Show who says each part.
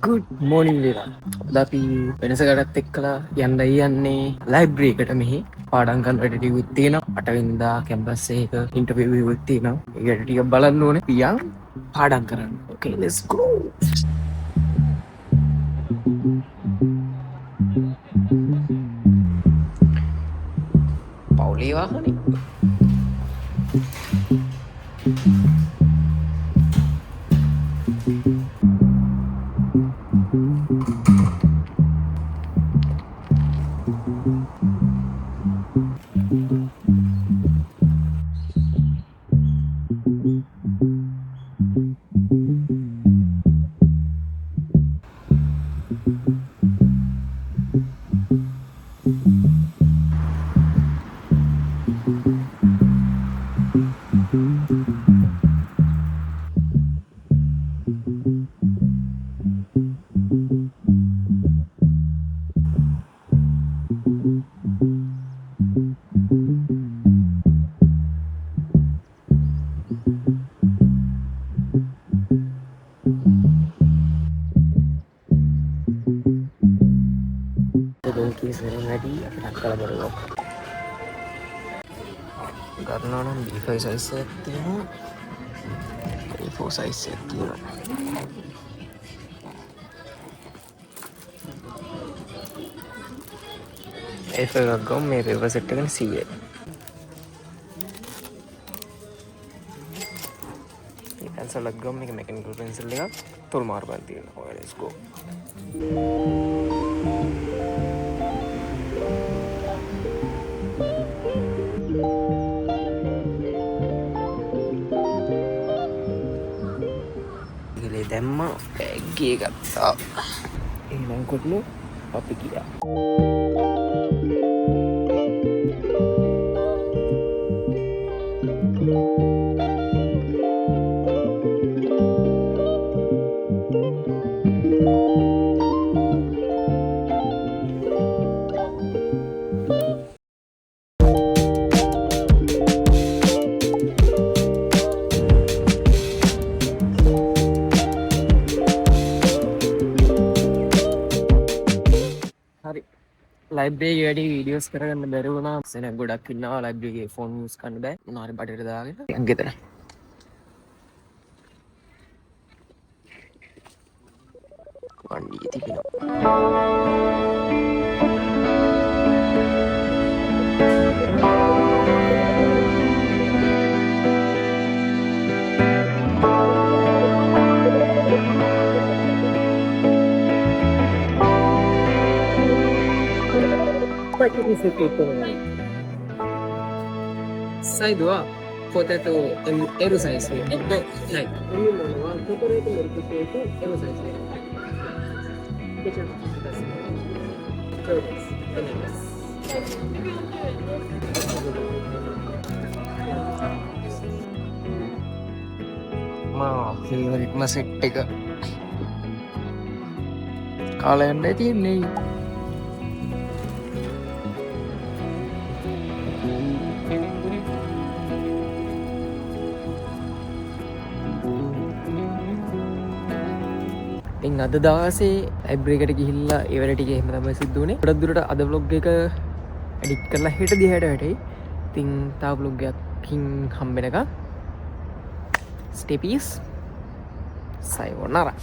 Speaker 1: good morning ලීලා. අද අපි වෙනසකටත් එක්කලා යන්නයි යන්නේ ලයිබ්‍රරි එකට මෙහි පාඩම් කරන්න වැඩ ටිකක් තියෙනවා. 8 වෙනිදා කැම්පස් එකක ඉන්ටර්විව් එකක් තියෙනවා. ඒකට ටිකක් බලන්න ඕනේ. පියන් පාඩම් කරන්න. Okay, let's go. පවුලේ වාහනේ. ready nakala baru karena නම් B5 size එකක් තියෙනවා A4 size එකක් තියෙනවා A4 එකක් ගමු මේ paper set එකනේ 100 මේ pencil එකක් ගමු මේක mechanical pencil එකක් තොල් මාර්ගයෙන් තියෙනවා let's go දැම්මා බෑග් එක ගත්තා එහෙනම් කොටලු අපි ගියා ලයිබ්‍රරි වැඩි වීඩියෝස් කරගන්න බැරි වුණා සෙනග ගොඩක් ඉන්නවා ලයිබ්‍රරි එකේ ෆෝන් යූස් කරන්න බෑ මොනවාරි බඩේට දාගෙන යන් ගෙදර වණ්ඩියේ තිබෙනවා What is it people like? Side wa potato L size like chocolate milk cake L size favorite ma set එක කාලා යන්නයි තියෙන්නේ ඉතින් අද දවසේ ලයිබ්‍රරි එකට ගිහිල්ලා ඒ වැඩ ටික එහෙම තමයි සිද්ධ වුනේ. ගොඩක් දුරට අද vlog එක එඩිට් කරලා හෙට දිහාට වැටෙයි. ඉතින් තා vlog එකකින් හම්බෙනකම් stay peace. sayonara.